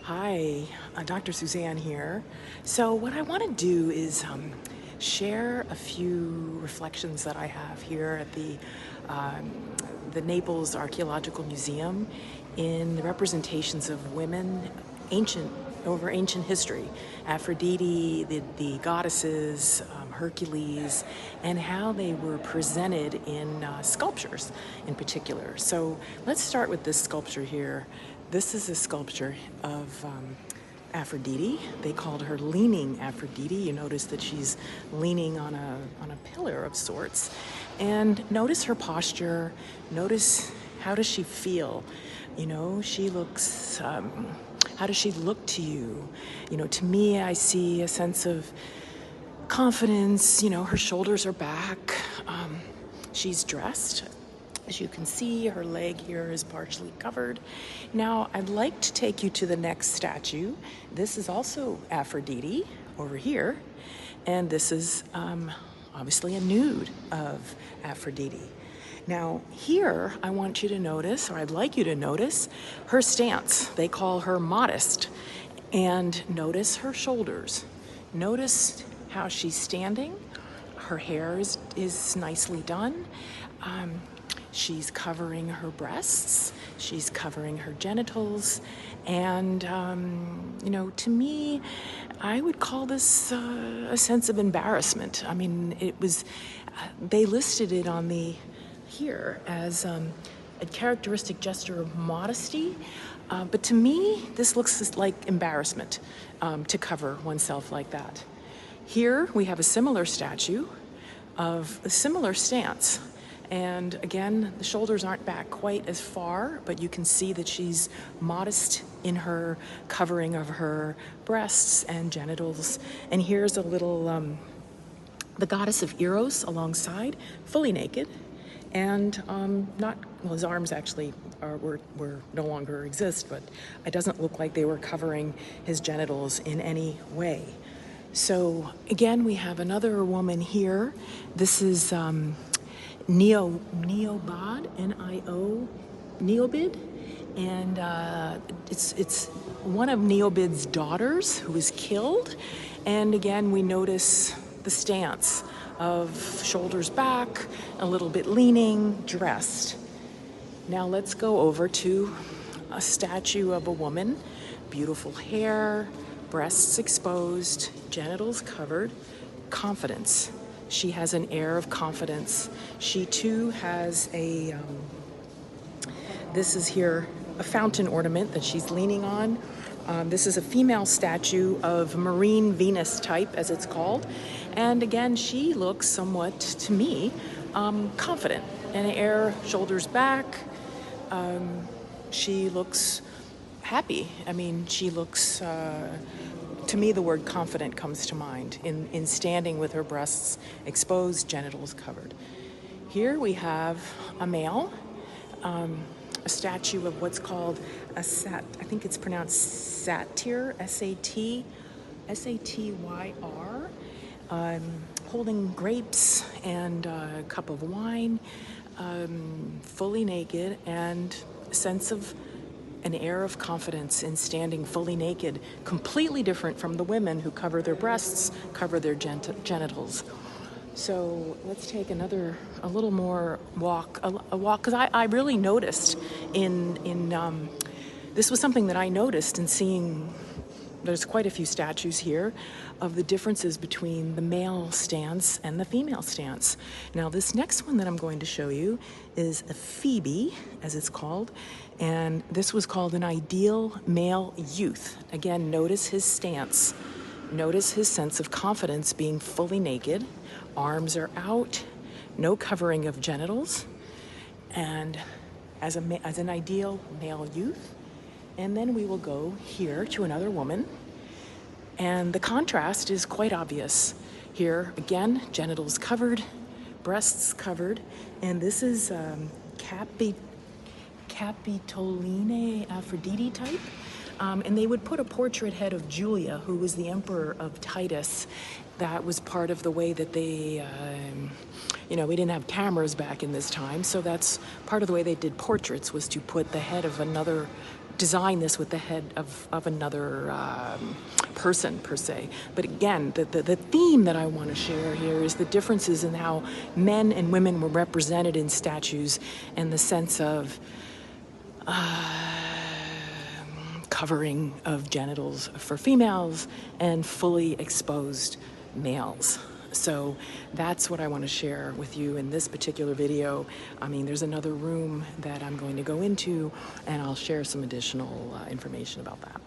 Hi, Dr. Suzanne here. So what I want to do is share a few reflections that I have here at the Naples Archaeological Museum in the representations of women over ancient history. Aphrodite, the goddesses, Hercules, and how they were presented in sculptures in particular. So let's start with this sculpture here. This is a sculpture of Aphrodite. They called her leaning Aphrodite. You notice that she's leaning on a pillar of sorts. And notice her posture. Notice, how does she feel? You know, she looks, how does she look to you? You know, to me, I see a sense of confidence. You know, her shoulders are back. She's dressed. As you can see, her leg here is partially covered. Now, I'd like to take you to the next statue. This is also Aphrodite over here. And this is obviously a nude of Aphrodite. Now, here, I want you to notice, or I'd like you to notice, her stance. They call her modest. And notice her shoulders. Notice how she's standing. Her hair is nicely done. She's covering her breasts, she's covering her genitals, and, you know, to me, I would call this a sense of embarrassment. I mean, it was, they listed it on here as a characteristic gesture of modesty, but to me, this looks like embarrassment to cover oneself like that. Here, we have a similar statue of a similar stance. And again, the shoulders aren't back quite as far, but you can see that she's modest in her covering of her breasts and genitals. And here's a little, the goddess of Eros alongside, fully naked. And well, his arms actually were no longer exist, but it doesn't look like they were covering his genitals in any way. So again, we have another woman here. This is, Neobod, N-I-O, Neobid, and it's one of Neobid's daughters who was killed. And again, we notice the stance of shoulders back, a little bit leaning, dressed. Now let's go over to a statue of a woman, beautiful hair, breasts exposed, genitals covered, confidence. She has an air of confidence. She too has this is here, a fountain ornament that she's leaning on. This is a female statue of marine Venus type, as it's called. And again, she looks somewhat, to me, confident. An air, shoulders back. She looks happy. I mean, she looks, to me, the word confident comes to mind in standing with her breasts exposed, genitals covered. Here we have a male, a statue of what's called I think it's pronounced satyr, S-A-T-Y-R, holding grapes and a cup of wine, fully naked, and a sense of an air of confidence in standing fully naked, completely different from the women who cover their breasts, cover their genitals. So let's take a little more walk, because I really noticed this was something that I noticed in seeing, there's quite a few statues here, of the differences between the male stance and the female stance. Now this next one that I'm going to show you is a Phoebe, as it's called, and this was called an ideal male youth. Again, notice his stance. Notice his sense of confidence being fully naked. Arms are out, no covering of genitals, and as an ideal male youth. And then we will go here to another woman, and the contrast is quite obvious. Here, again, genitals covered, breasts covered, and this is Capitoline Aphrodite type. And they would put a portrait head of Julia, who was the emperor of Titus. That was part of the way that they, we didn't have cameras back in this time, so that's part of the way they did portraits, was to put the head of another, design this with the head of another person, per se. But again, the theme that I want to share here is the differences in how men and women were represented in statues, and the sense of covering of genitals for females and fully exposed males. So that's what I want to share with you in this particular video. I mean, there's another room that I'm going to go into, and I'll share some additional information about that.